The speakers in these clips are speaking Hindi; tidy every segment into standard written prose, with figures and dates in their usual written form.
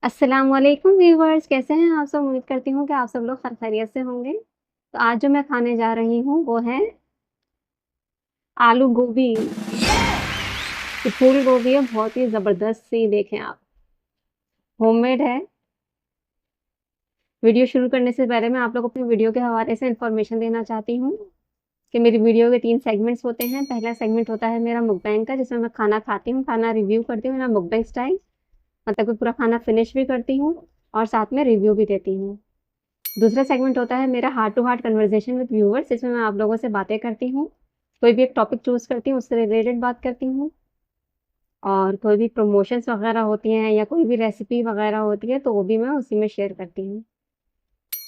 अस्सलाम वालेकुम व्यूवर्स, कैसे हैं आप सब? उम्मीद करती हूँ कि आप सब लोग खैरियत से होंगे। तो आज जो मैं खाने जा रही हूँ वो है आलू गोभी। ये फूल गोभी है, बहुत ही ज़बरदस्त सी, देखें आप, होममेड है। वीडियो शुरू करने से पहले मैं आप लोगों को अपनी वीडियो के हवाले से इन्फॉर्मेशन देना चाहती हूँ कि मेरी वीडियो के 3 सेगमेंट्स होते हैं। पहला सेगमेंट होता है मेरा मुकबैंग का, जिसमें मैं खाना खाती हूँ, खाना रिव्यू करती हूँ, मेरा मुकबैंग स्टाइल, मतलब कि पूरा खाना फिनिश भी करती हूँ और साथ में रिव्यू भी देती हूँ। दूसरा सेगमेंट होता है मेरा heart to heart conversation with viewers, इसमें मैं आप लोगों से बातें करती हूँ। कोई भी एक टॉपिक चूज़ करती हूँ, उससे रिलेटेड बात करती हूँ, और कोई भी प्रमोशंस वगैरह होती हैं या कोई भी रेसिपी वगैरह होती है, तो वो भी मैं उसी में शेयर करती हूँ।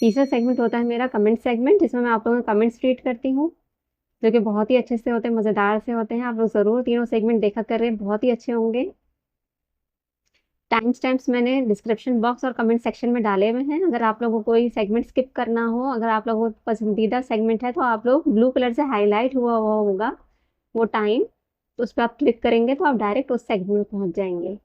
तीसरा सेगमेंट होता है मेरा कमेंट सेगमेंट, जिसमें मैं आप लोगों के कमेंट्स रीड करती हूँ, जो कि बहुत ही अच्छे से होते हैं, मज़ेदार से होते हैं। आप लोग ज़रूर तीनों सेगमेंट देखा करें, बहुत ही अच्छे होंगे। टाइम स्टैम्प्स मैंने डिस्क्रिप्शन बॉक्स और कमेंट सेक्शन में डाले हुए हैं। अगर आप लोगों को कोई सेगमेंट स्किप करना हो, अगर आप लोगों को पसंदीदा सेगमेंट है, तो आप लोग ब्लू कलर से हाईलाइट हुआ हुआ होगा वो टाइम, तो उस पे आप क्लिक करेंगे तो आप डायरेक्ट उस सेगमेंट में पहुँच जाएँगे।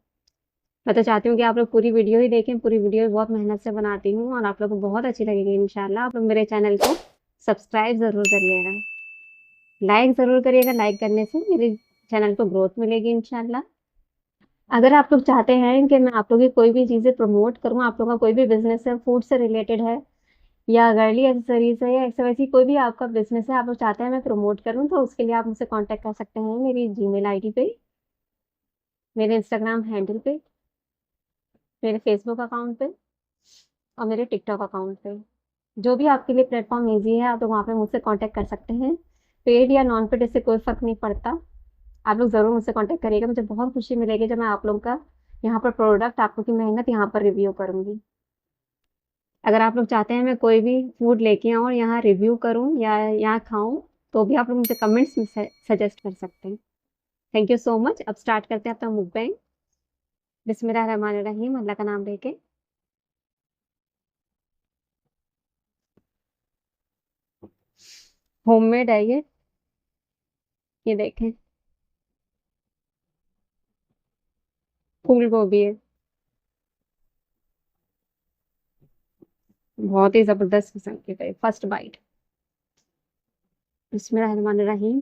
मैं तो चाहती हूँ कि आप लोग पूरी वीडियो ही देखें, पूरी वीडियो बहुत मेहनत से बनाती हूँ और आप लोगों को बहुत अच्छी लगेगी इंशाल्लाह। आप लोग मेरे चैनल को सब्सक्राइब ज़रूर करिएगा, लाइक ज़रूर करिएगा, लाइक करने से मेरे चैनल को ग्रोथ मिलेगी इंशाल्लाह। अगर आप लोग चाहते हैं कि मैं आप लोगों की कोई भी चीज़ें प्रमोट करूँ, आप लोगों का कोई भी बिज़नेस है, फूड से रिलेटेड है या गर्ली एक्सेसरीज़ है या वैसी कोई भी आपका बिज़नेस है, आप लोग चाहते हैं मैं प्रमोट करूँ, तो उसके लिए आप मुझसे कॉन्टैक्ट कर सकते हैं मेरी जीमेल आईडी पे, मेरे इंस्टाग्राम हैंडल पे, मेरे फेसबुक अकाउंट पे और मेरे टिकटॉक अकाउंट पे। जो भी आपके लिए प्लेटफ़ॉर्म ईज़ी है, आप लोग वहाँ पे मुझसे कॉन्टैक्ट कर सकते हैं। पेड या नॉन पेड, इससे कोई फ़र्क नहीं पड़ता। आप लोग ज़रूर मुझसे कॉन्टैक्ट करिएगा, मुझे बहुत खुशी मिलेगी जब मैं आप लोगों का यहाँ पर प्रोडक्ट, आप लोग की मेहनत यहाँ पर रिव्यू करूँगी। अगर आप लोग चाहते हैं मैं कोई भी फूड लेके आऊँ और यहाँ रिव्यू करूँ या यहाँ खाऊँ, तो भी आप लोग मुझे कमेंट्स में सजेस्ट कर सकते हैं। Thank you so much. अब स्टार्ट करते हैं अपना मुकबैंग। बिस्मिल्लाहिर्रहमानिर्रहीम, अल्लाह का नाम लेके। होममेड है ये देखें, फूल गोभी है, बहुत ही ज़बरदस्त किस्म की है। First bite. बिस्मिल्लाहिर्रहमानिर्रहीम।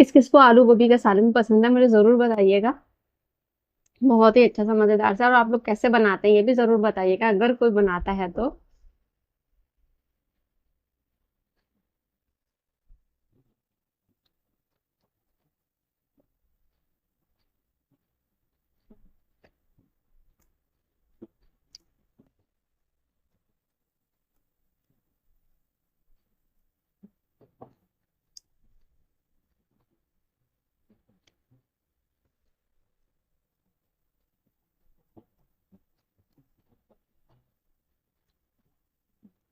किस किस को आलू गोभी का सालन पसंद है मुझे ज़रूर बताइएगा। बहुत ही अच्छा सा मज़ेदार सा, और आप लोग कैसे बनाते हैं ये भी ज़रूर बताइएगा अगर कोई बनाता है तो।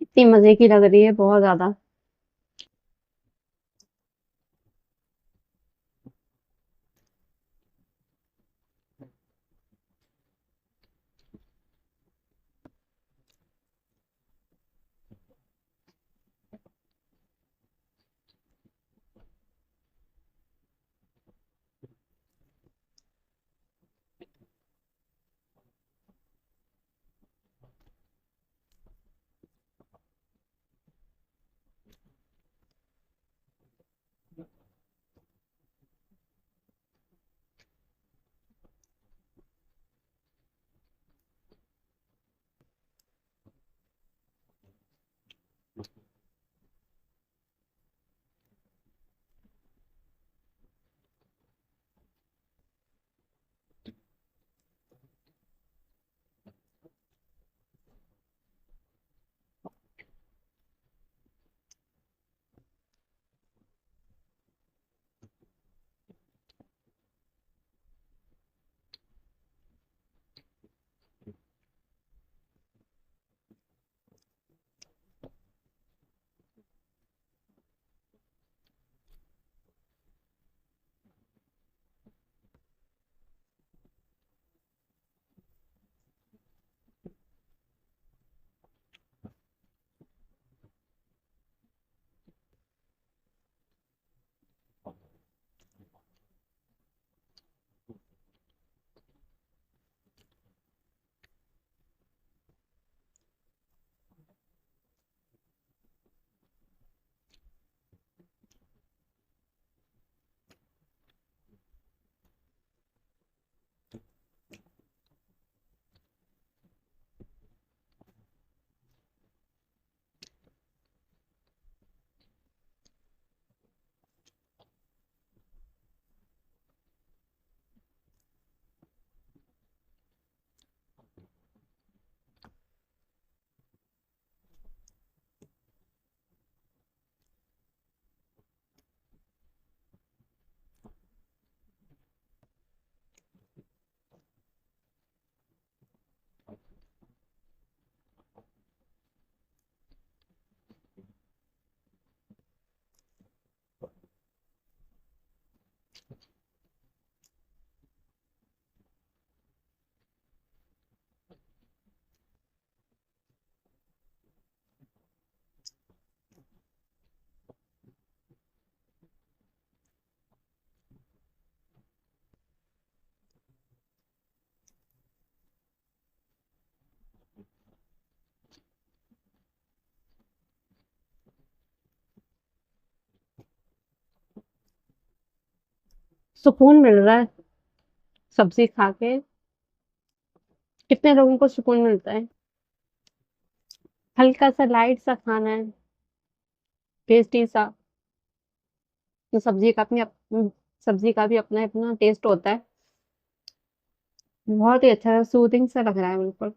इतनी मज़े की लग रही है, बहुत ज़्यादा। सुकून मिल रहा है सब्जी खा के। कितने लोगों को सुकून मिलता है। हल्का सा लाइट सा खाना है, टेस्टी सा। तो सब्जी का भी अपना अपना टेस्ट होता है। बहुत ही अच्छा सूदिंग सा लग रहा है बिल्कुल।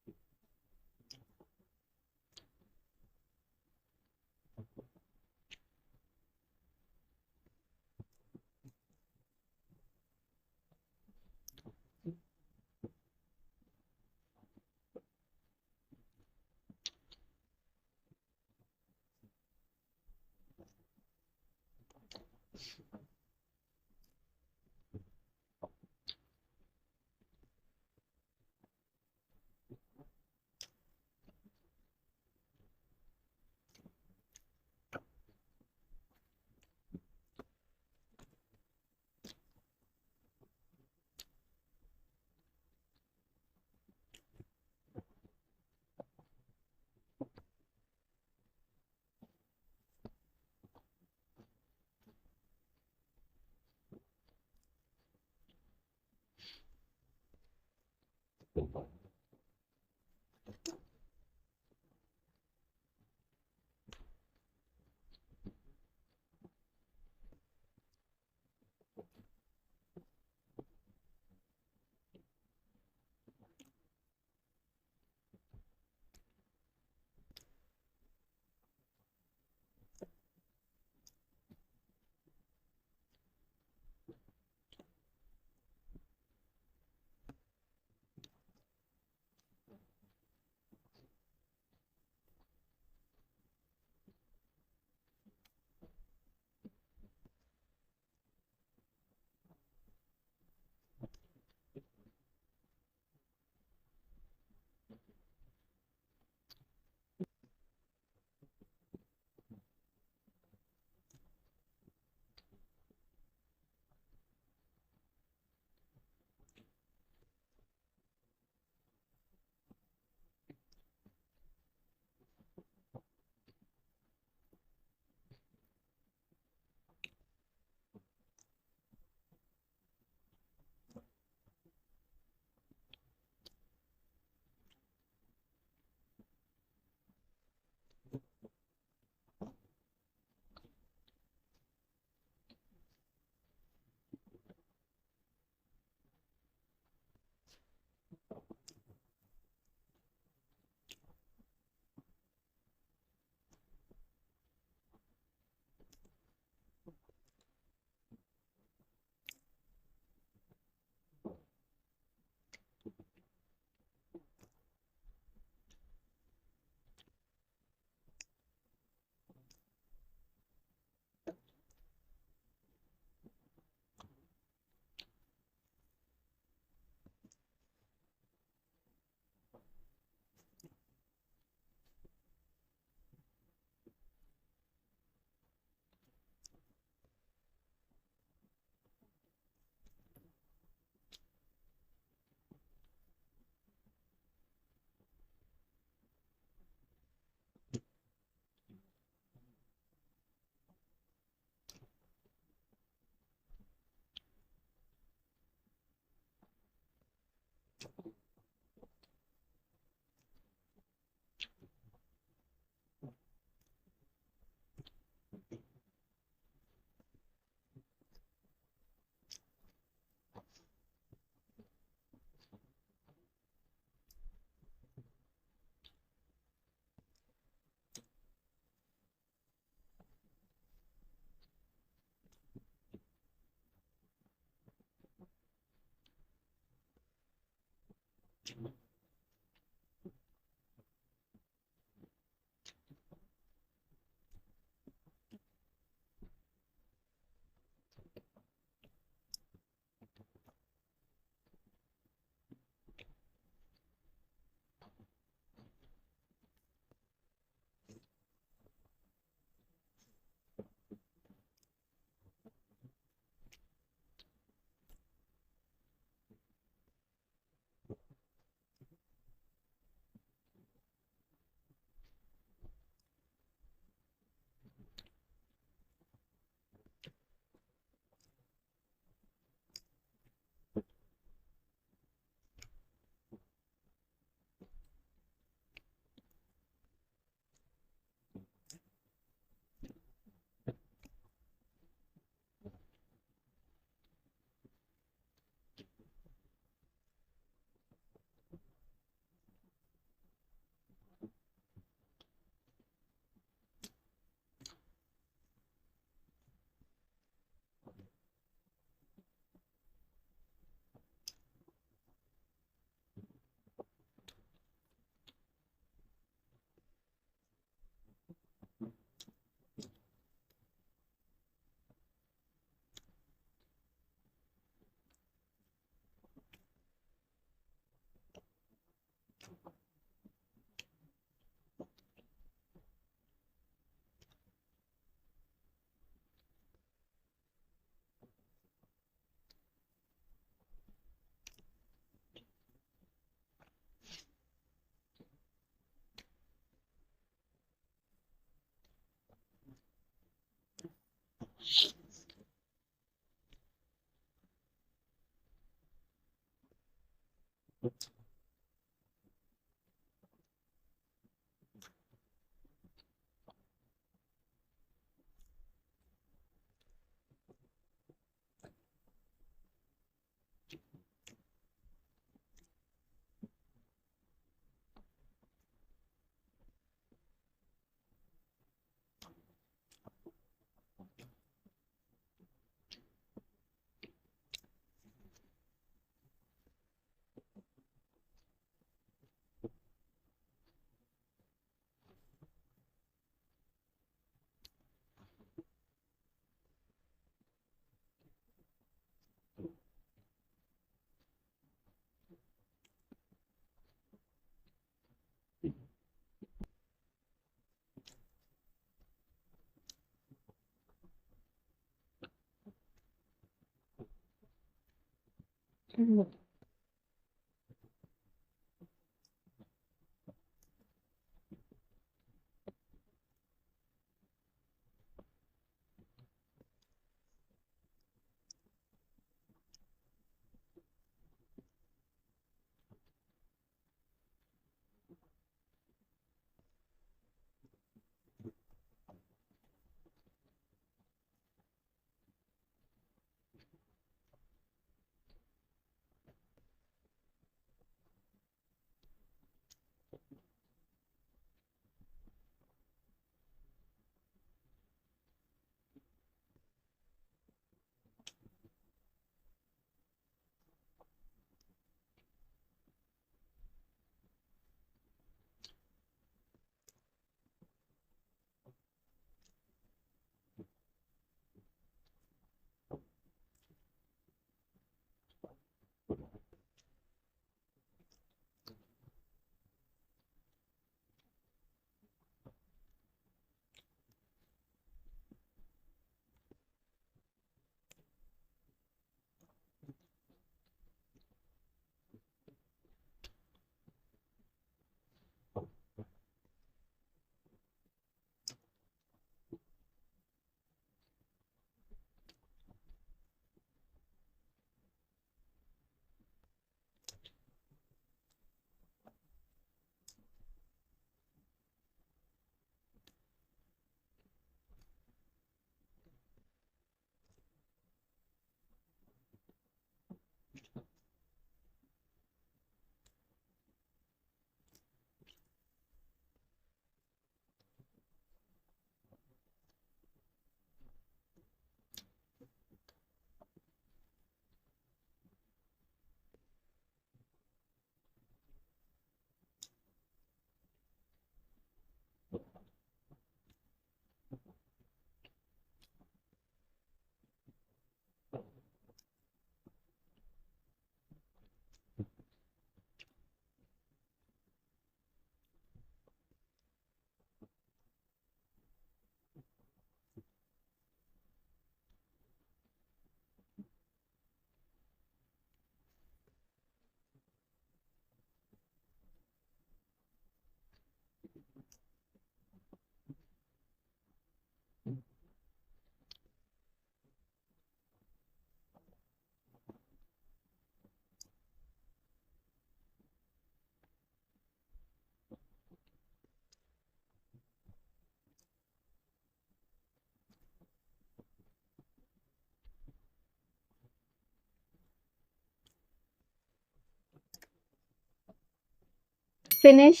फिनिश।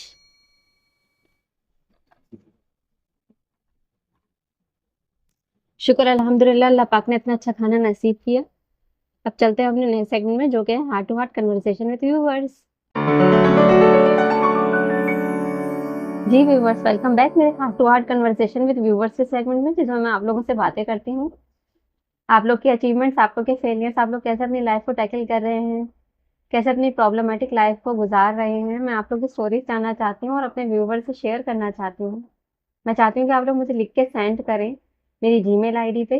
शुक्र अल्हम्दुलिल्लाह, अल्लाह पाक ने इतना अच्छा खाना नसीब किया। अब चलते हैं अपने नए सेगमेंट में, जो कि है heart to heart conversation with viewers. जी व्यूअर्स, वेलकम बैक मेरे heart to heart conversation with viewers के सेगमेंट में, जिसमें मैं आप लोगों से बातें करती हूँ। आप लोग की अचीवमेंट्स, आप लोग के फेलियर्स, आप लोग कैसे अपनी लाइफ को टैकल कर रहे हैं, कैसे अपनी प्रॉब्लमेटिक लाइफ को गुजार रहे हैं। मैं आप लोग की स्टोरीज जानना चाहती हूँ और अपने व्यूवर्स से शेयर करना चाहती हूँ। मैं चाहती हूँ कि आप लोग मुझे लिख के सेंड करें मेरी जीमेल आईडी पे।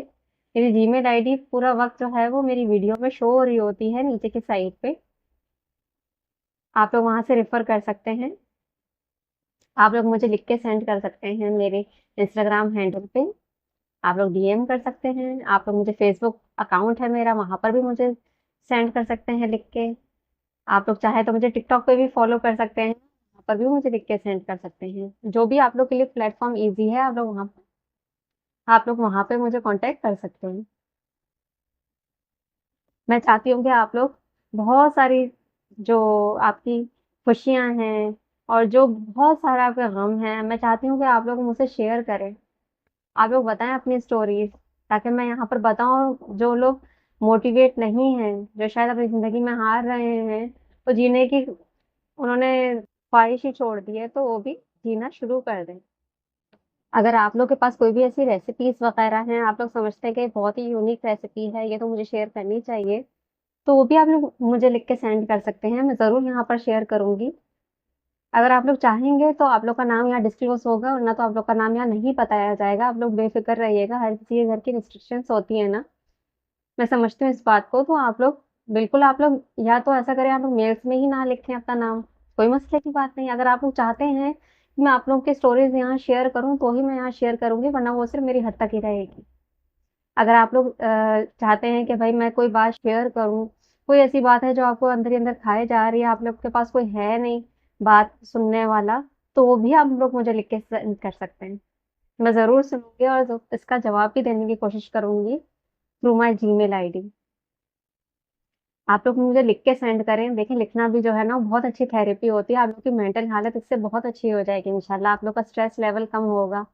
मेरी जीमेल आईडी पूरा वक्त जो है वो मेरी वीडियो में शो हो रही होती है नीचे की साइड पे। आप लोग वहां से रेफर कर सकते हैं। आप लोग मुझे लिख के सेंड कर सकते हैं मेरे इंस्टाग्राम हैंडल पे। आप लोग डीएम कर सकते हैं, आप लोग मुझे फेसबुक अकाउंट है मेरा, वहाँ पर भी मुझे सेंड कर सकते हैं लिख के। आप लोग चाहे तो मुझे टिकटॉक पे भी फॉलो कर सकते हैं, वहाँ पर भी मुझे लिख के सेंड कर सकते हैं। जो भी आप लोग के लिए प्लेटफ़ॉर्म ईज़ी है, आप लोग वहाँ पे मुझे कॉन्टैक्ट कर सकते हैं। मैं चाहती हूँ कि आप लोग बहुत सारी जो आपकी खुशियाँ हैं और जो बहुत सारा आपका गम है, मैं चाहती हूँ कि आप लोग मुझसे शेयर करें। आप लोग बताएँ अपनी स्टोरीज़, ताकि मैं यहाँ पर बताऊँ, जो लोग मोटिवेट नहीं हैं, जो शायद अपनी ज़िंदगी में हार रहे हैं, तो जीने की उन्होंने ख्वाहिश ही छोड़ दी है, तो वो भी जीना शुरू कर दें। अगर आप लोग के पास कोई भी ऐसी रेसिपीज़ वग़ैरह हैं, आप लोग समझते हैं कि बहुत ही यूनिक रेसिपी है, ये तो मुझे शेयर करनी चाहिए, तो वो भी आप लोग मुझे लिख के सेंड कर सकते हैं, मैं ज़रूर यहाँ पर शेयर करूँगी। अगर आप लोग चाहेंगे तो आप लोग का नाम यहाँ डिस्क्लोज़ होगा, वरना तो आप लोग का नाम यहाँ नहीं बताया जाएगा, आप लोग बेफ़िक्र रहिएगा, हर किसी के घर की रिस्ट्रिक्शंस होती हैं ना, मैं समझती हूँ इस बात को, तो आप लोग बिल्कुल आप लोग या तो ऐसा करें, आप लोग मेल्स में ही ना लिखें अपना नाम, कोई मसले की बात नहीं। अगर आप लोग चाहते हैं कि मैं आप लोगों की स्टोरीज़ यहाँ शेयर करूँ, तो ही मैं यहाँ शेयर करूँगी, वरना वो सिर्फ़ मेरी हद तक ही रहेगी। अगर आप लोग चाहते हैं कि भाई मैं कोई बात शेयर करूँ, कोई ऐसी बात है जो आपको अंदर ही अंदर खाए जा रही है, आप लोग के पास कोई है नहीं बात सुनने वाला, तो वो भी आप लोग मुझे लिख के सेंड कर सकते हैं। मैं ज़रूर सुनूँगी और इसका जवाब भी देने की कोशिश करूँगी थ्रू माय जीमेल आईडी। आप लोग मुझे लिख के सेंड करें। देखिए, लिखना भी जो है ना बहुत अच्छी थेरेपी होती है। आप लोग की मेंटल हालत इससे बहुत अच्छी हो जाएगी इंशाल्लाह। आप लोग का स्ट्रेस लेवल कम होगा।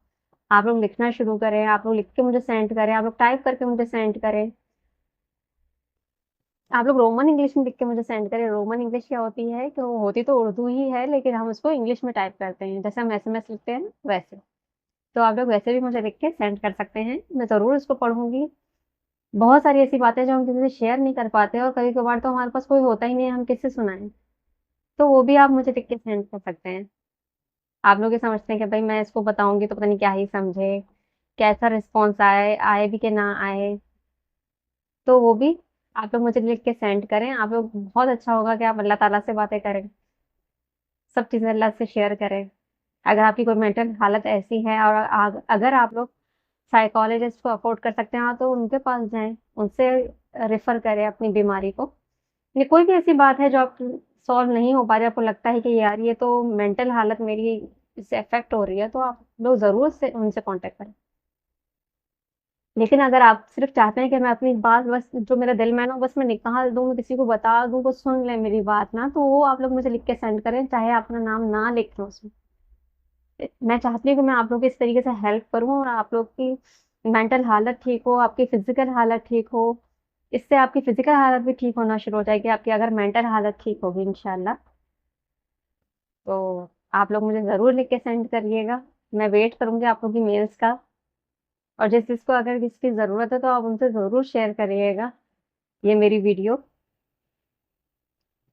आप लोग लिखना शुरू करें, आप लोग लिख के मुझे सेंड करें, आप लोग टाइप करके मुझे सेंड करें। आप लोग रोमन इंग्लिश में लिख के मुझे सेंड करें। रोमन इंग्लिश क्या होती है कि वो होती तो उर्दू ही है, लेकिन हम उसको इंग्लिश में टाइप करते हैं। जैसे हम एसएमएस लिखते हैं ना, वैसे। तो आप लोग वैसे भी मुझे लिख के सेंड कर सकते हैं। मैं ज़रूर उसको पढ़ूँगी। बहुत सारी ऐसी बातें जो हम किसी से शेयर नहीं कर पाते और कभी-कभार तो हमारे पास कोई होता ही नहीं है, हम किससे सुनाएँ? तो वो भी आप मुझे लिख के सेंड कर सकते हैं। आप लोग ये समझते हैं कि भई मैं इसको बताऊँगी तो पता नहीं क्या ही समझे, कैसा रिस्पॉन्स आए, आए भी कि ना आए, तो वो भी आप लोग मुझे लिख के सेंड करें। आप लोग बहुत अच्छा होगा कि आप अल्लाह ताला से बातें करें, सब चीज़ें अल्लाह से शेयर करें। अगर आपकी कोई मेंटल हालत ऐसी है और अगर आप लोग साइकोलॉजिस्ट को अफ़ोर्ड कर सकते हैं, हाँ, तो उनके पास जाएँ, उनसे रेफ़र करें अपनी बीमारी को। ये कोई भी ऐसी बात है जो आप सॉल्व नहीं हो पा रही, आपको लगता है कि यार ये तो मेंटल हालत मेरी इससे अफ़ेक्ट हो रही है, तो आप लोग ज़रूर से उनसे कॉन्टैक्ट करें। लेकिन अगर आप सिर्फ़ चाहते हैं कि मैं अपनी बात बस जो मेरे दिल में है ना, बस मैं निकाल दूँ, मैं किसी को बता दूँ, वो सुन ले मेरी बात ना, तो वो आप लोग मुझे लिख के सेंड करें, चाहे अपना नाम ना लिखें उसमें। मैं चाहती हूँ कि मैं आप लोगों की इस तरीके से हेल्प करूँ और आप लोग की मेंटल हालत ठीक हो, आपकी फ़िज़िकल हालत ठीक हो। इससे आपकी फ़िज़िकल हालत भी ठीक होना शुरू हो जाएगी, आपकी अगर मेंटल हालत ठीक होगी इंशाल्लाह। तो आप लोग मुझे ज़रूर लिख के सेंड करिएगा। मैं वेट करूँगी आप लोगों की मेल्स का और जिस जिसको अगर किसी की ज़रूरत है तो आप उनसे ज़रूर शेयर करिएगा, ये मेरी वीडियो।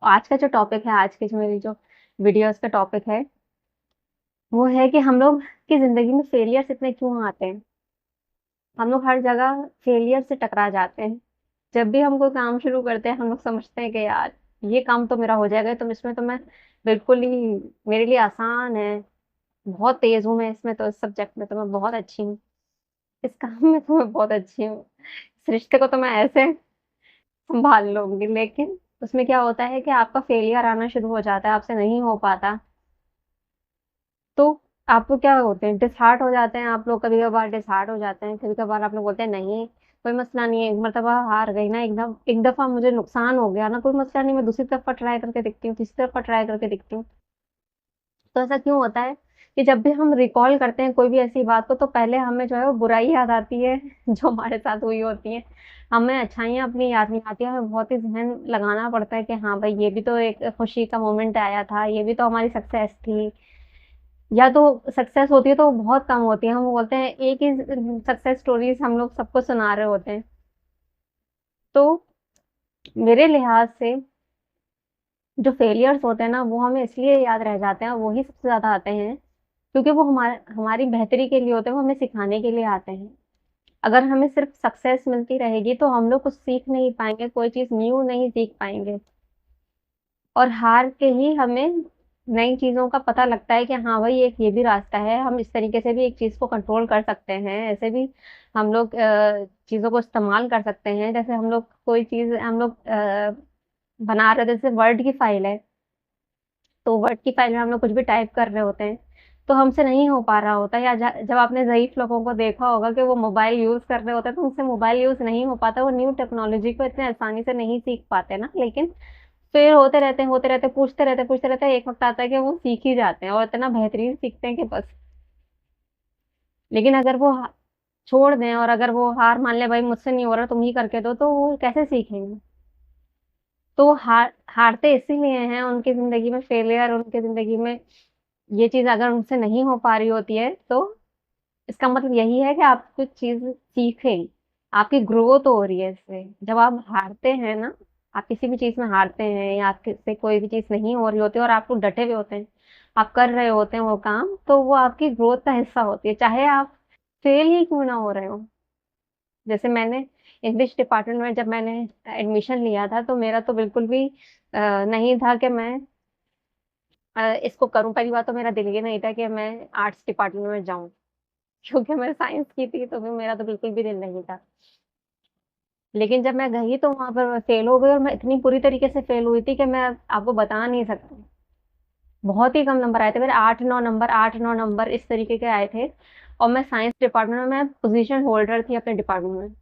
आज का जो टॉपिक है, आज की जो मेरी जो वीडियोज़ का टॉपिक है, वो है कि हम लोग की ज़िंदगी में फेलियर्स इतने क्यों आते हैं? हम लोग हर जगह फेलियर से टकरा जाते हैं। जब भी हम कोई काम शुरू करते हैं, हम लोग समझते हैं कि यार, ये काम तो मेरा हो जाएगा, तो इसमें तो मैं बिल्कुल ही मेरे लिए आसान है, बहुत तेज़ हूँ मैं इसमें तो, इस सब्जेक्ट में तो मैं बहुत अच्छी हूँ, इस काम में तो मैं बहुत अच्छी हूँ, इस रिश्ते को तो मैं ऐसे सँभाल लूँगी। लेकिन उसमें क्या होता है कि आपका फेलियर आना शुरू हो जाता है, आपसे नहीं हो पाता। तो आपको क्या होते हैं, डिसहार्ट हो जाते हैं आप लोग, कभी-कभार डिसहार्ट हो जाते हैं, कभी-कभार आप लोग बोलते हैं नहीं, कोई मसला नहीं है, एक मर्तबा हार गई ना, एकदम एक दफ़ा मुझे नुकसान हो गया ना, कोई मसला नहीं, मैं दूसरी दफ़ा ट्राई करके देखती हूँ, तीसरी दफ़ा ट्राई करके देखती हूँ। तो ऐसा क्यों होता है कि जब भी हम रिकॉल करते हैं कोई भी ऐसी बात को, तो पहले हमें जो है वो बुराई याद आती है जो हमारे साथ हुई होती हैं। हमें अच्छाइयाँ अपनी याद नहीं आती हैं, हमें बहुत ही ज़हन लगाना पड़ता है कि हाँ भाई, ये भी तो एक खुशी का मोमेंट आया था, ये भी तो हमारी सक्सेस थी। या तो सक्सेस होती है तो बहुत कम होती है, हम बोलते हैं एक ही सक्सेस स्टोरीज़ हम लोग सबको सुना रहे होते हैं। तो मेरे लिहाज़ से जो फेलियर्स होते हैं ना, वो हमें इसलिए याद रह जाते हैं और वो ही सबसे ज़्यादा आते हैं, क्योंकि वो हमारी बेहतरी के लिए होते हैं, वो हमें सिखाने के लिए आते हैं। अगर हमें सिर्फ़ सक्सेस मिलती रहेगी तो हम लोग कुछ सीख नहीं पाएँगे, कोई चीज़ न्यू नहीं सीख पाएँगे और हार के ही हमें नई चीज़ों का पता लगता है कि हाँ भाई एक ये भी रास्ता है, हम इस तरीके से भी एक चीज़ को कंट्रोल कर सकते हैं, ऐसे भी हम लोग चीज़ों को इस्तेमाल कर सकते हैं। जैसे हम लोग कोई चीज़ हम लोग बना रहे थे, जैसे वर्ड की फाइल है, तो वर्ड की फाइल में हम लोग कुछ भी टाइप कर रहे होते हैं, तो हमसे नहीं हो पा रहा होता, या जब आपने ज़ईफ़ लोगों को देखा होगा कि वो मोबाइल यूज़ कर रहे होते हैं, तो उनसे मोबाइल यूज़ नहीं हो पाता, वो न्यू टेक्नोलॉजी को इतने आसानी से नहीं सीख पाते ना। लेकिन फिर होते रहते, पूछते रहते, एक वक़्त आता है कि वो सीख ही जाते हैं और इतना बेहतरीन सीखते हैं कि बस। लेकिन अगर वो छोड़ दें और अगर वो हार मान लें, भाई मुझसे नहीं हो रहा तुम ही करके दो, तो वो कैसे सीखेंगे? तो वो हारते इसीलिए हैं, उनकी ज़िंदगी में फेलियर, उनकी ज़िंदगी में ये चीज़ अगर उनसे नहीं हो पा रही होती है, तो इसका मतलब यही है कि आप कुछ चीज़ सीखें, आपकी ग्रोथ हो रही है इससे। जब आप हारते हैं ना, आप किसी भी चीज़ में हारते हैं या आपसे कोई भी चीज़ नहीं हो रही होती है और आप लोग डटे हुए होते हैं, आप कर रहे होते हैं वो काम, तो वो आपकी ग्रोथ का हिस्सा होती है, चाहे आप फेल ही क्यों ना हो रहे हो। जैसे मैंने इंग्लिश डिपार्टमेंट में जब मैंने एडमिशन लिया था, तो मेरा तो बिल्कुल भी नहीं था कि मैं इसको करूँ। पहली बात तो मेरा दिल ही नहीं था कि मैं आर्ट्स डिपार्टमेंट में जाऊँ, क्योंकि मैं साइंस की थी, तो फिर मेरा तो बिल्कुल भी दिल नहीं था। लेकिन जब मैं गई तो वहाँ पर मैं फेल हो गई, और मैं इतनी बुरी तरीके से फेल हुई थी कि मैं आपको बता नहीं सकती। बहुत ही कम नंबर आए थे मेरे, 8-9 नंबर इस तरीके के आए थे, और मैं साइंस डिपार्टमेंट में मैं पोज़ीशन होल्डर थी अपने डिपार्टमेंट में।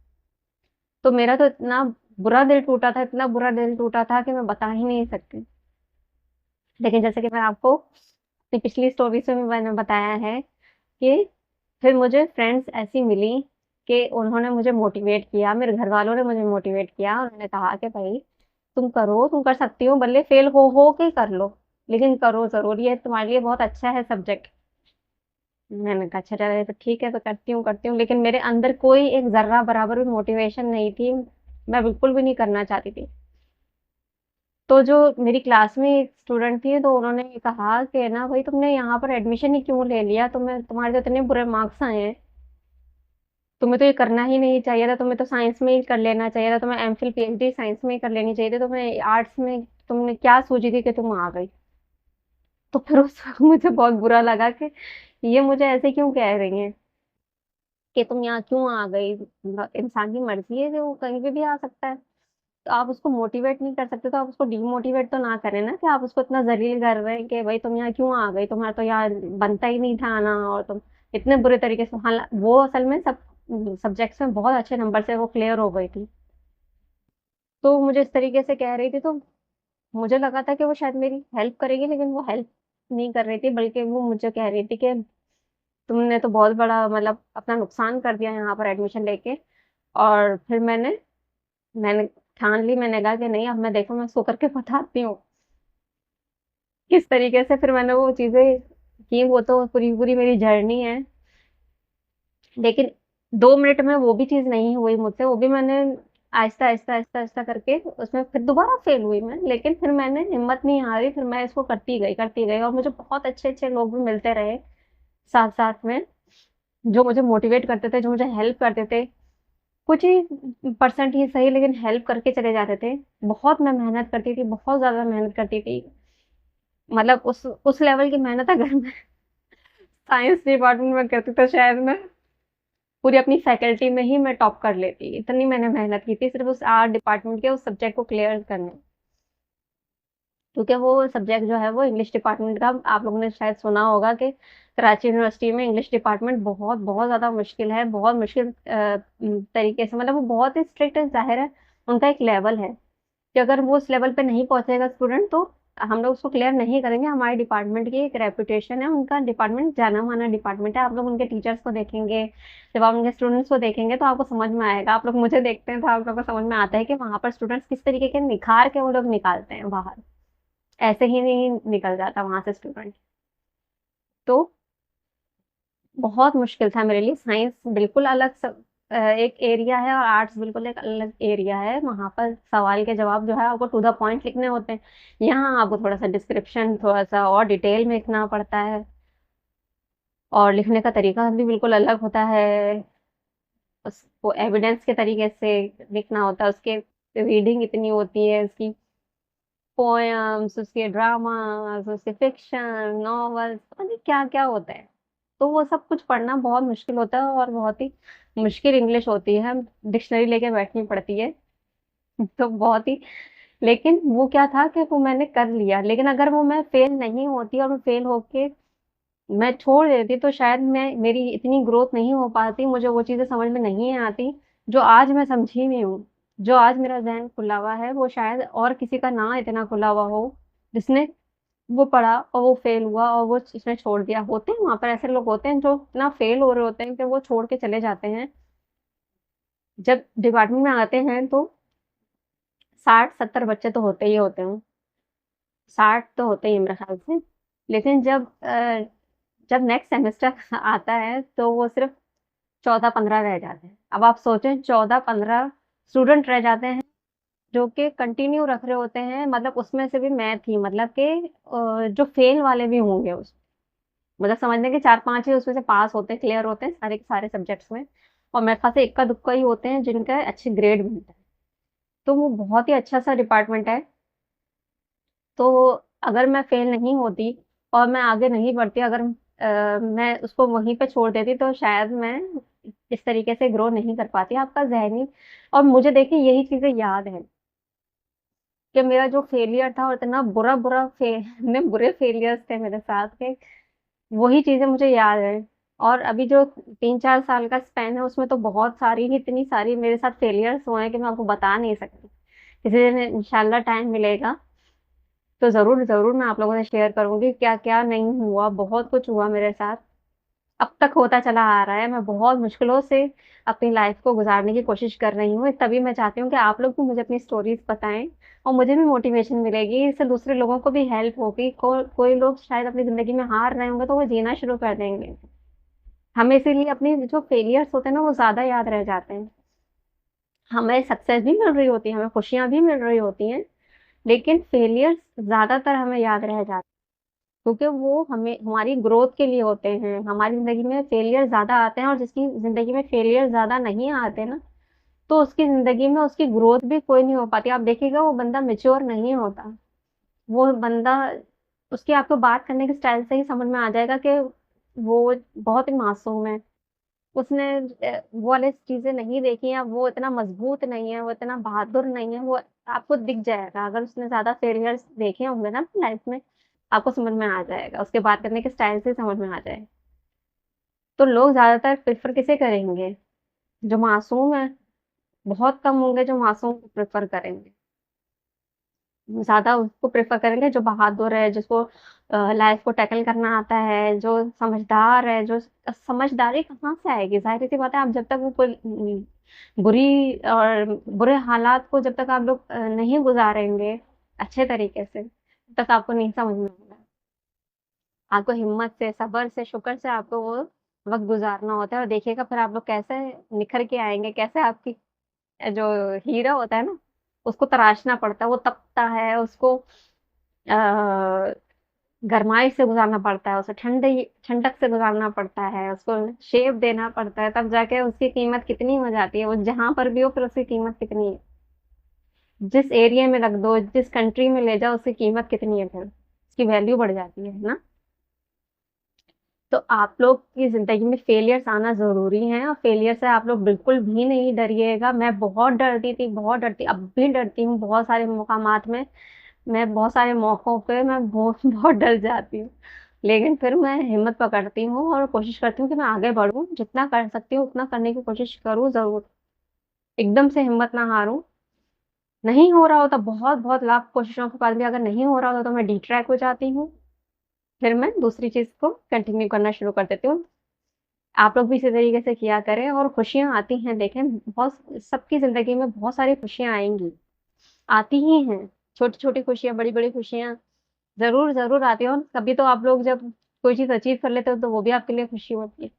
तो मेरा तो इतना बुरा दिल टूटा था, इतना बुरा दिल टूटा था कि मैं बता ही नहीं सकती। लेकिन जैसे कि मैं आपको अपनी पिछली स्टोरी से भी मैंने बताया है कि फिर मुझे फ्रेंड्स ऐसी मिली कि उन्होंने मुझे मोटिवेट किया, मेरे घरवालों ने मुझे मोटिवेट किया। उन्होंने कहा कि भई तुम करो, तुम कर सकती हो, भले फेल हो के कर लो, लेकिन करो ज़रूर, ये तुम्हारे लिए बहुत अच्छा है सब्जेक्ट। मैंने कहा अच्छा चलो तो ठीक है, तो करती हूँ, लेकिन मेरे अंदर कोई एक ज़र्रा बराबर भी मोटिवेशन नहीं थी, मैं बिल्कुल भी नहीं करना चाहती थी। तो जो मेरी क्लास में एक स्टूडेंट थी, तो उन्होंने कहा कि ना भई तुमने यहाँ पर एडमिशन ही क्यों ले लिया? तुम्हारे तो इतने बुरे मार्क्स आए हैं, तुम्हें तो ये करना ही नहीं चाहिए था, तुम्हें तो साइंस में ही कर लेना चाहिए था, तुम्हें एमफिल पीएचडी साइंस में ही कर लेनी चाहिए थी, तुम्हें आर्ट्स में तुमने क्या सोची थी कि तुम आ गई। तो फिर उस वक्त मुझे बहुत बुरा लगा कि ये मुझे ऐसे क्यों कह रही हैं कि तुम यहाँ क्यों आ गई। इंसान की मर्जी है कि वो कहीं पे भी आ सकता है, तो आप उसको मोटिवेट नहीं कर सकते, तो आप उसको डीमोटिवेट तो ना करें ना, कि आप उसको इतना जलील कर रहे हैं कि भाई तुम यहाँ क्यों आ गई, तुम्हारा तो यहाँ बनता ही नहीं था आना, और तुम इतने बुरे तरीके से। वो असल में सब सब्जेक्ट्स में बहुत अच्छे नंबर से वो क्लियर हो गई थी, तो मुझे इस तरीके से कह रही थी, तो मुझे लगा था कि वो शायद मेरी हेल्प करेगी, लेकिन वो हेल्प नहीं कर रही थी, बल्कि वो मुझे कह रही थी कि तुमने तो बहुत बड़ा मतलब अपना नुकसान कर दिया यहाँ पर एडमिशन लेके। और फिर मैंने ठान ली, मैंने कहा कि नहीं, अब मैं देखो मैं सो करके बताती हूँ किस तरीके से फिर मैंने वो चीज़ें की। वो तो पूरी पूरी मेरी जर्नी है, लेकिन 2 मिनट में वो भी चीज़ नहीं हुई मुझसे, वो भी मैंने आहिस्ता करके उसमें फिर दोबारा फेल हुई मैं, लेकिन फिर मैंने हिम्मत नहीं हारी, फिर मैं इसको करती गई, और मुझे बहुत अच्छे अच्छे लोग भी मिलते रहे साथ साथ में, जो मुझे मोटिवेट करते थे, जो मुझे हेल्प करते थे। कुछ ही परसेंट ही सही, लेकिन हेल्प करके चले जाते थे। बहुत मैं मेहनत करती थी, बहुत ज़्यादा मेहनत करती थी, मतलब उस लेवल की मेहनत अगर मैं साइंस डिपार्टमेंट में करती तो शायद मैं पूरी अपनी फैकल्टी में ही मैं टॉप कर लेती। इतनी मैंने मेहनत की थी सिर्फ उस आर्ट डिपार्टमेंट के उस सब्जेक्ट को क्लियर करने, क्योंकि वो सब्जेक्ट जो है वो इंग्लिश डिपार्टमेंट का, आप लोगों ने शायद सुना होगा कि कराची यूनिवर्सिटी में इंग्लिश डिपार्टमेंट बहुत बहुत ज़्यादा मुश्किल है, बहुत मुश्किल तरीके से, मतलब वो बहुत ही स्ट्रिक्ट है, जाहिर है उनका एक लेवल है कि अगर वो उस लेवल पे नहीं पहुंचेगा स्टूडेंट, तो हम लोग उसको क्लियर नहीं करेंगे। हमारे डिपार्टमेंट की एक रेपुटेशन है, उनका डिपार्टमेंट जाना माना डिपार्टमेंट है। आप लोग उनके टीचर्स को देखेंगे, जब आप उनके स्टूडेंट्स को देखेंगे तो आपको समझ में आएगा। आप लोग मुझे देखते हैं तो आप लोग को समझ में आता है कि वहाँ पर स्टूडेंट्स किस तरीके के निखार के वो लोग निकालते हैं बाहर, ऐसे ही नहीं निकल जाता वहां से स्टूडेंट। तो बहुत मुश्किल था मेरे लिए। साइंस बिल्कुल अलग एक एरिया है, और आर्ट्स बिल्कुल एक अलग एरिया है। वहां पर सवाल के जवाब जो है आपको टू द पॉइंट लिखने होते हैं, यहाँ आपको थोड़ा सा डिस्क्रिप्शन, थोड़ा सा और डिटेल में लिखना पड़ता है, और लिखने का तरीका भी बिल्कुल अलग होता है। उसको एविडेंस के तरीके से लिखना होता है, उसके रीडिंग इतनी होती है उसकी, पोएम्स, उसके ड्रामास, उसके फिक्शन, नॉवेल्स, पता नहीं क्या-क्या होता है। तो वो सब कुछ पढ़ना बहुत मुश्किल होता है और बहुत ही मुश्किल इंग्लिश होती है, डिक्शनरी लेके बैठनी पड़ती है। तो बहुत ही लेकिन वो क्या था कि वो मैंने कर लिया, लेकिन अगर वो मैं फेल नहीं होती और मैं फेल होके मैं छोड़ देती तो शायद मैं मेरी इतनी ग्रोथ नहीं हो पाती, मुझे वो चीज़ें समझ में नहीं आती, जो आज मैं समझी हुई हूँ। जो आज मेरा ज़हन खुला हुआ है, वो शायद और किसी का ना इतना खुला हुआ हो, जिसने वो पढ़ा और वो फेल हुआ और वो उसने छोड़ दिया। होते हैं वहाँ पर ऐसे लोग होते हैं जो इतना फेल हो रहे होते हैं कि वो छोड़ के चले जाते हैं। जब डिपार्टमेंट में आते हैं तो 60-70 बच्चे तो होते ही होते हैं। 60 तो होते ही हैं मेरे ख़्याल से। लेकिन जब नेक्स्ट सेमेस्टर आता है तो वो सिर्फ़ 14-15 रह जाते हैं। अब आप सोचें 14-15 स्टूडेंट रह जाते हैं जो कि कंटिन्यू रख रहे होते हैं, मतलब उसमें से भी मैं थी, मतलब कि जो फेल वाले भी होंगे उस मतलब समझ लें कि 4-5 ही उसमें से पास होते हैं, क्लियर होते हैं सारे के सारे सब्जेक्ट्स में और मेरे ख़्याल से इक्का-दुक्का ही होते हैं जिनका अच्छे ग्रेड मिलते हैं। तो वो बहुत ही अच्छा-सा डिपार्टमेंट है। तो अगर मैं फेल नहीं होती और मैं आगे नहीं बढ़ती, अगर मैं उसको वहीं पे छोड़ देती तो शायद मैं इस तरीके से ग्रो नहीं कर पाती। आपका ज़हनी और मुझे देखिए यही चीज़ें याद हैं कि मेरा जो फेलियर था और इतना बुरा-बुरा इतने बुरे फेलियर्स थे मेरे साथ के, वही चीज़ें मुझे याद हैं। और अभी जो 3-4 साल का स्पैन है उसमें तो बहुत सारी ही इतनी सारी मेरे साथ फेलियर्स हुए हैं कि मैं आपको बता नहीं सकती। किसी दिन इंशाल्लाह टाइम मिलेगा तो ज़रूर मैं आप लोगों से शेयर करूँगी क्या-क्या नहीं हुआ, बहुत कुछ हुआ मेरे साथ। अब तक होता चला आ रहा है, मैं बहुत मुश्किलों से अपनी लाइफ़ को गुज़ारने की कोशिश कर रही हूँ, तभी मैं चाहती हूँ कि आप लोग भी मुझे अपनी स्टोरीज़ बताएँ और मुझे भी मोटिवेशन मिलेगी, इससे दूसरे लोगों को भी हेल्प होगी। कोई लोग शायद अपनी ज़िंदगी में हार रहे होंगे, तो वो जीना शुरू कर देंगे। हमें इसीलिए अपनी जो फेलियर्स होते हैं ना, वो ज़्यादा याद रह जाते हैं। हमें सक्सेस भी मिल रही होती है, हमें खुशियाँ भी मिल रही होती हैं, लेकिन फेलियर्स ज़्यादातर हमें याद रह जाते हैं। क्योंकि वो हमें हमारी ग्रोथ के लिए होते हैं। हमारी ज़िंदगी में फेलियर ज़्यादा आते हैं और जिसकी ज़िंदगी में फेलियर ज़्यादा नहीं आते ना, तो उसकी ज़िंदगी में उसकी ग्रोथ भी कोई नहीं हो पाती। आप देखिएगा वो बंदा मैच्योर नहीं होता। वो बंदा उसकी आपको बात करने के स्टाइल से ही समझ में आ जाएगा कि वो बहुत ही मासूम है। उसने वो वाली चीज़ें नहीं देखी हैं, वो इतना मज़बूत नहीं है, वो इतना बहादुर नहीं है, वो आपको दिख जाएगा। अगर उसने ज़्यादा फेलियर्स देखे होंगे ना अपनी लाइफ़ में, आपको समझ में आ जाएगा, उसके बात करने के स्टाइल से समझ में आ जाएगा। तो लोग ज़्यादातर प्रेफ़र किसे करेंगे? जो मासूम है, बहुत कम होंगे जो मासूम को प्रेफ़र करेंगे। ज़्यादा उसको प्रेफ़र करेंगे जो बहादुर है, जिसको लाइफ़ को टैकल करना आता है, जो समझदार है, जो समझदारी कहाँ से आएगी? ज़ाहिर-सी बात है आप जब तक वो कोई बुरी और बुरे हालात को जब तक आप लोग नहीं गुज़ारेंगे अच्छे तरीके से, तब तक आपको नहीं समझ में आएगा। आपको हिम्मत से, सब्र से, शुक्र से आपको वो वक़्त गुज़ारना होता है और देखिएगा फिर आप लोग कैसे निखर के आएँगे, कैसे आपकी जो हीरा होता है ना, उसको तराशना पड़ता है, वो तपता है, उसको गरमाई से गुज़ारना पड़ता है, उसे ठंडक से गुज़ारना पड़ता है, उसको शेप देना पड़ता है, तब जाके उसकी कीमत कितनी हो जाती है, वो जहाँ पर भी हो फिर उसकी कीमत कितनी है। जिस एरिया में रख दो, जिस कंट्री में ले जाओ उसकी कीमत कितनी है फिर, उसकी वैल्यू बढ़ जाती है ना? तो आप लोग की ज़िंदगी में फेलियर्स आना ज़रूरी है और फेलियर से आप लोग बिल्कुल भी नहीं डरिएगा। मैं बहुत डरती थी, बहुत डरती अब भी डरती हूँ बहुत सारे मकामात में। मैं बहुत सारे मौकों पे मैं बहुत बहुत डर जाती हूँ। लेकिन फिर मैं हिम्मत पकड़ती हूँ और कोशिश करती हूँ कि मैं आगे बढ़ूँ, जितना कर सकती हूँ उतना करने की कोशिश करूँ ज़रूर। एकदम से हिम्मत ना हारूँ। नहीं हो रहा होता बहुत-बहुत लाख कोशिशों के बाद भी अगर नहीं हो रहा होता तो मैं डिट्रैक हो जाती हूँ। फिर मैं दूसरी चीज़ को कंटिन्यू करना शुरू कर देती हूँ। आप लोग भी इसी तरीके से किया करें और खुशियाँ आती हैं देखें बहुत सबकी ज़िंदगी में बहुत सारी खुशियाँ आएँगी, आती ही हैं। छोटी-छोटी खुशियाँ, बड़ी-बड़ी खुशियाँ ज़रूर आती हैं और कभी तो आप लोग जब कोई चीज़ अचीव कर लेते हो तो वो भी आपके लिए खुशी होती है।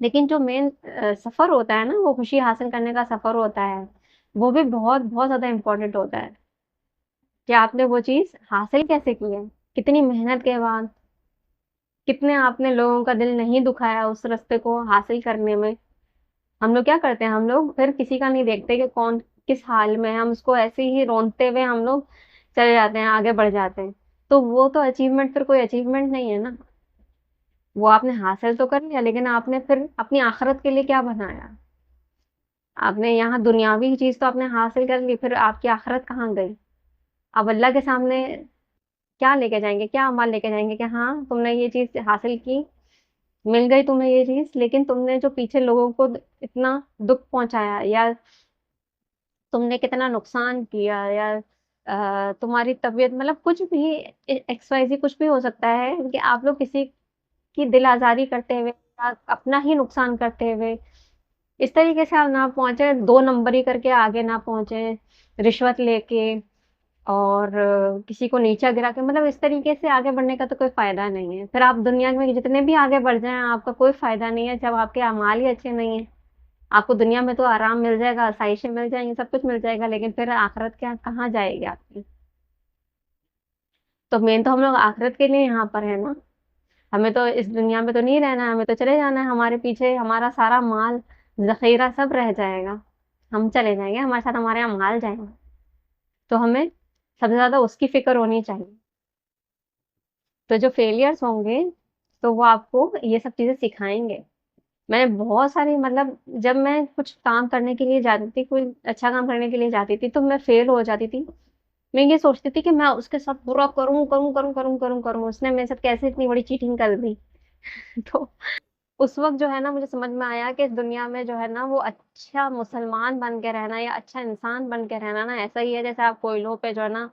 लेकिन जो मेन सफ़र होता है ना, वो खुशी हासिल करने का सफ़र होता है, वो भी बहुत ज़्यादा इम्पोर्टेंट होता है कि आपने वो चीज़ हासिल कैसे की है, कितनी मेहनत के बाद, कितने आपने लोगों का दिल नहीं दुखाया उस रास्ते को हासिल करने में। हम लोग क्या करते हैं, हम लोग फिर किसी का नहीं देखते कि कौन किस हाल में है, हम उसको ऐसे ही रोंदते हुए हम लोग चले जाते हैं, आगे बढ़ जाते हैं। तो वो तो अचीवमेंट फिर कोई अचीवमेंट नहीं है ना। वो आपने हासिल तो कर लिया, लेकिन आपने फिर अपनी आखिरत के लिए क्या बनाया? आपने यहाँ दुनियावी चीज़ तो आपने हासिल कर ली, फिर आपकी आखिरत कहाँ गई? अब अल्लाह के सामने क्या लेके जाएँगे? क्या अमाल लेके जाएँगे कि हाँ, तुमने ये चीज़ हासिल की, मिल गई तुम्हें ये चीज़, लेकिन तुमने जो पीछे लोगों को इतना दुःख पहुँचाया, या तुमने कितना नुकसान किया, या तुम्हारी तबीयत, मतलब कुछ भी एक्स वाई ज़ेड कुछ भी हो सकता है कि आप लोग किसी की दिल आज़ारी करते हुए या अपना ही नुकसान करते हुए इस तरीके से आप ना पहुँचे, 2 नंबरी करके आगे ना पहुँचे, रिश्वत लेके और किसी को नीचा गिरा के, मतलब इस तरीके से आगे बढ़ने का तो कोई फ़ायदा नहीं है। फिर आप दुनिया में जितने भी आगे बढ़ जाएँ, आपका कोई फ़ायदा नहीं है जब आपके अमाल ही अच्छे नहीं हैं। आपको दुनिया में तो आराम मिल जाएगा, आसाइशें मिल जाएँगी, सब कुछ मिल जाएगा, लेकिन फिर आखिरत क्या कहाँ जाएगी आपकी? तो मेन तो हम लोग आखिरत के लिए यहाँ पर हैं ना। हमें तो इस दुनिया में तो नहीं रहना है, हमें तो चले जाना है। हमारे पीछे हमारा सारा माल, ज़ख़ीरा सब रह जाएगा। हम चले जाएँगे, हमारे साथ हमारे अमाल जाएँगे। तो हमें सबसे ज़्यादा उसकी फ़िक्र होनी चाहिए। तो जो फेलियर्स होंगे, तो वो आपको ये सब चीज़ें सिखाएँगे। मैंने बहुत सारी, मतलब जब मैं कुछ काम करने के लिए जाती थी, कोई अच्छा काम करने के लिए जाती थी, तो मैं फेल हो जाती थी। मैं ये सोचती थी कि मैं उसके साथ बुरा करूँ, करूँ, करूँ, करूँ, करूँ, करूँ। उसने मेरे साथ कैसे इतनी बड़ी चीटिंग कर दी। तो उस वक़्त जो है ना, मुझे समझ में आया कि इस दुनिया में जो है ना, वो अच्छा मुसलमान बन के रहना या अच्छा इंसान बन के रहना ना, ऐसा ही है जैसे आप कोयलों पे जो है ना,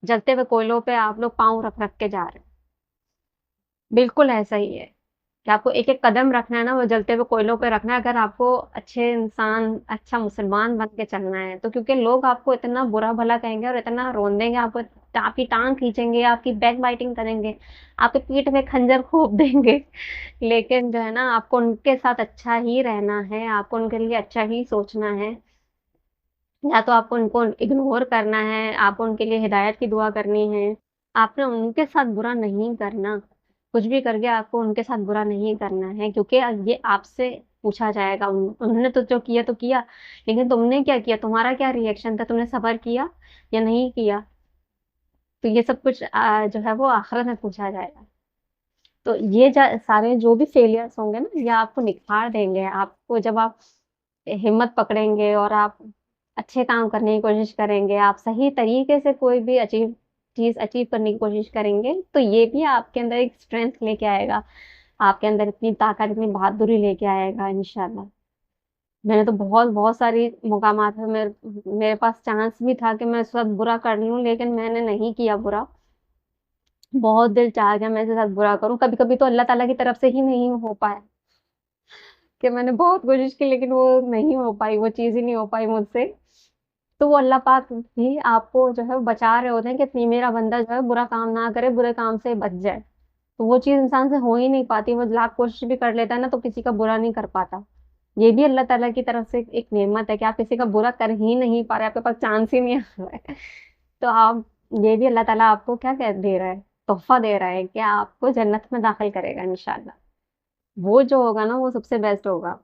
जलते हुए कोयलों पे आप लोग पाँव रख-रख के जा रहे हैं। बिल्कुल ऐसा ही है कि आपको एक-एक कदम रखना है ना, वो जलते हुए कोयलों पे रखना है, अगर आपको अच्छे इंसान, अच्छा मुसलमान बन के चलना है। तो क्योंकि लोग आपको इतना बुरा-भला कहेंगे और इतना रोन-देंगे, आपको आपकी टाँग खींचेंगे, आपकी बैक बाइटिंग करेंगे, आपके पीठ में खंजर घोंप देंगे। लेकिन जो है ना, आपको उनके साथ अच्छा ही रहना है, आपको उनके लिए अच्छा ही सोचना है। या तो आपको उनको इग्नोर करना है, आपको उनके लिए हिदायत की दुआ करनी है। आपने उनके साथ बुरा नहीं करना। कुछ भी करके आपको उनके साथ बुरा नहीं करना है, क्योंकि ये आपसे पूछा जाएगा। उन्होंने तो जो किया तो किया, लेकिन तुमने क्या किया? तुम्हारा क्या रिएक्शन था? तुमने सब्र किया या नहीं किया? तो ये सब कुछ जो है वो आखिरत में पूछा जाएगा। तो ये सारे जो भी फेलियर्स होंगे ना, ये आपको निखार देंगे। आपको जब आप हिम्मत पकड़ेंगे और आप अच्छे काम करने की कोशिश करेंगे, आप सही तरीके से कोई भी चीज़ अचीव करने की कोशिश करेंगे, तो ये भी आपके अंदर एक स्ट्रेंथ लेके आएगा। आपके अंदर इतनी ताकत, इतनी बहादुरी लेके आएगा इंशाल्लाह। मैंने तो बहुत-बहुत सारी मुकामात में मेरे पास चांस भी था कि मैं उस वक़्त बुरा कर लूँ, लेकिन मैंने नहीं किया बुरा। बहुत दिल चाह गया मैं इसके साथ बुरा करूँ। कभी-कभी तो अल्लाह ताला की तरफ से ही नहीं हो पाया कि मैंने बहुत कोशिश की, लेकिन वो नहीं हो पाई, वो चीज़ ही नहीं हो पाई मुझसे। तो वो अल्लाह पाक भी आपको जो है बचा रहे होते हैं कि नहीं, मेरा बंदा जो है बुरा काम ना करे, बुरे काम से बच जाए। तो वो चीज़ इंसान से हो ही नहीं पाती, वो लाख कोशिश भी कर लेता है ना, तो किसी का बुरा नहीं कर पाता। ये भी अल्लाह ताला की तरफ से एक नेमत है कि आप किसी का बुरा कर ही नहीं पा रहे, आपके पास चांस ही नहीं आ रहा है। तो आप, ये भी अल्लाह ताला आपको क्या कह दे रहा है, तोहफ़ा दे रहा है कि आपको जन्नत में दाखिल करेगा इंशाल्लाह। वो जो होगा ना, वो सबसे बेस्ट होगा।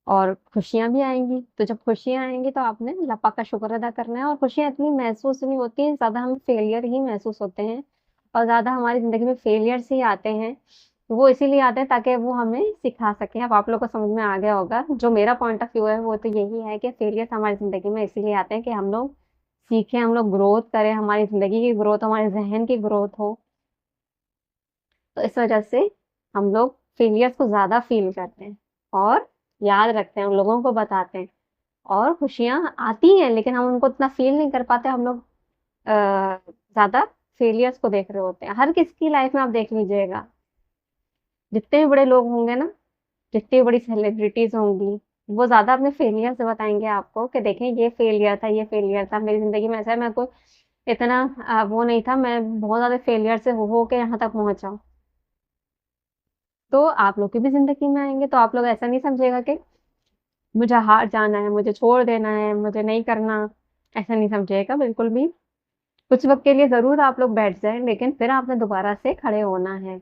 और खुशियाँ भी आएँगी, तो जब खुशियाँ आएँगी तो आपने अल्लाह पाक का शुक्र अदा करना है, और खुशियाँ इतनी महसूस नहीं होती हैं, ज़्यादा हमें फेलियर ही महसूस होते हैं, और ज़्यादा हमारी ज़िंदगी में फेलियर्स ही आते हैं। वो इसीलिए आते हैं ताकि वो हमें सिखा सकें। अब आप लोग को समझ में आ गया होगा, जो मेरा पॉइंट ऑफ व्यू है वो तो यही है कि फेलियर्स हमारी ज़िंदगी में इसीलिए आते हैं कि हम लोग सीखें, हम लोग ग्रोथ करें, हमारी ज़िंदगी की ग्रोथ, हमारे ज़हन की ग्रोथ हो। तो इस वजह से हम लोग फेलियर्स को ज़्यादा फ़ील करते हैं और याद रखते हैं, उन लोगों को बताते हैं। और खुशियाँ आती हैं, लेकिन हम उनको इतना फ़ील नहीं कर पाते, हम लोग ज़्यादा फेलियर्स को देख रहे होते हैं। हर किसी की लाइफ़ में आप देख लीजिएगा, जितने भी बड़े लोग होंगे ना, जितनी बड़ी सेलिब्रिटीज़ होंगी, वो ज़्यादा अपने फेलियर से बताएँगे आपको कि देखें ये फेलियर था, मेरी ज़िंदगी में ऐसा है, मैं कोई इतना वो नहीं था, मैं बहुत ज़्यादा फेलियर से हो के यहाँ तक पहुँचा हूँ। तो आप लोग की भी ज़िंदगी में आएँगे, तो आप लोग ऐसा नहीं समझिएगा कि मुझे हार जाना है, मुझे छोड़ देना है, मुझे नहीं करना, ऐसा नहीं समझिएगा बिल्कुल भी। कुछ वक़्त के लिए ज़रूर आप लोग बैठ जाएँ, लेकिन फिर आपने दोबारा से खड़े होना है।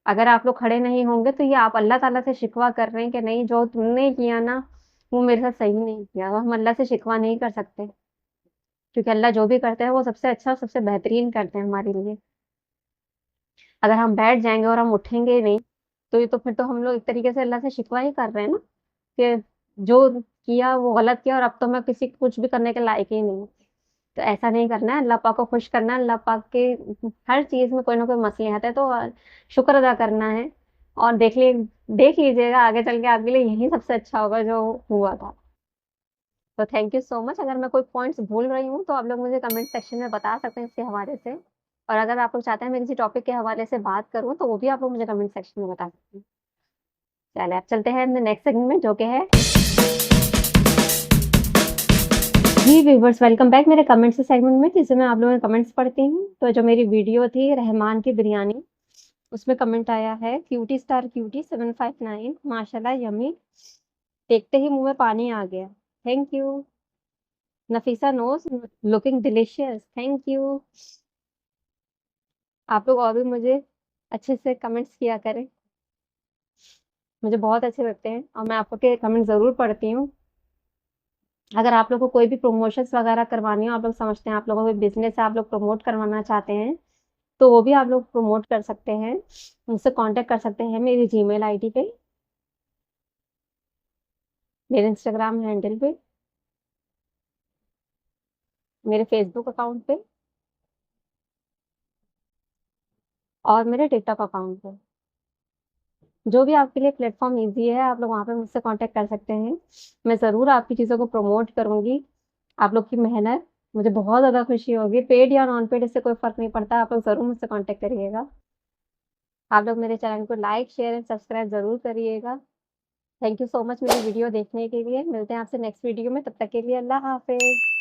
अगर आप लोग खड़े नहीं होंगे, तो ये आप अल्लाह ताला से शिकवा कर रहे हैं कि नहीं, जो तुमने किया ना, वो मेरे साथ सही नहीं किया। तो हम अल्लाह से शिकवा नहीं कर सकते। क्योंकि अल्लाह जो भी करते हैं वो सबसे अच्छा और सबसे बेहतरीन करते हैं हमारे लिए। अगर हम बैठ जाएँगे और हम उठेंगे ही नहीं, तो ये तो फिर तो हम लोग एक तरीके से अल्लाह से शिकवा ही कर रहे हैं ना, कि जो किया वो गलत किया और अब तो मैं किसी को कुछ भी करने के लायक ही नहीं हूँ। तो ऐसा नहीं करना है, अल्लाह पाक को खुश करना है, अल्लाह पाक के हर चीज़ में कोई ना कोई मसलिहत है, तो शुक्र अदा करना है। और देख लीजिएगा आगे चल के आपके लिए यही सबसे अच्छा होगा जो हुआ था। तो थैंक यू सो मच। अगर मैं कोई पॉइंट्स भूल रही हूँ, तो आप लोग मुझे कमेंट सेक्शन में बता सकते हैं इसके हवाले से। और अगर आप लोग चाहते हैं मैं किसी टॉपिक के हवाले से बात करूँ, तो वो भी आप लोग मुझे कमेंट सेक्शन में बता सकते हैं। चलिए, अब चलते हैं अपने नेक्स्ट सेगमेंट में, जो कि है जी व्यूवर्स, वेलकम बैक मेरे कमेंट्स सेगमेंट में, जिसमें मैं आप लोगों के कमेंट्स पढ़ती हूँ। तो जो मेरी वीडियो थी रहमान की बिरयानी, उसमें कमेंट आया है क्यूटी स्टार क्यूटी 759, माशाल्लाह यम्मी, देखते ही मुँह में पानी आ गया। Thank you. Nafisa knows, looking delicious, thank you. आप लोग और भी मुझे अच्छे से कमेंट्स किया करें, मुझे बहुत अच्छे लगते हैं और मैं आपके कमेंट ज़रूर पढ़ती हूँ। अगर आप लोग को कोई भी प्रमोशंस वगैरह करवानी हो, आप लोग समझते हैं आप लोगों का कोई बिज़नेस है, आप लोग प्रमोट करवाना चाहते हैं, तो वो भी आप लोग प्रमोट कर सकते हैं। मुझसे कॉन्टैक्ट कर सकते हैं मेरी जीमेल आईडी पे, मेरे इंस्टाग्राम हैंडल पे, मेरे फेसबुक अकाउंट पे और मेरे टिकटॉक अकाउंट पे। जो भी आपके लिए प्लेटफ़ॉर्म ईज़ी है, आप लोग वहाँ पे मुझसे कॉन्टैक्ट कर सकते हैं। मैं ज़रूर आपकी चीज़ों को प्रमोट करूँगी। आप लोग की मेहनत मुझे बहुत ज़्यादा खुशी होगी। पेड या नॉन पेड इससे कोई फ़र्क नहीं पड़ता, आप लोग ज़रूर मुझसे कॉन्टैक्ट करिएगा। आप लोग मेरे चैनल को लाइक, शेयर एंड सब्सक्राइब ज़रूर करिएगा। थैंक यू सो मच मेरी वीडियो देखने के लिए। मिलते हैं आपसे नेक्स्ट वीडियो में, तब तक के लिए अल्लाह हाफ़िज़।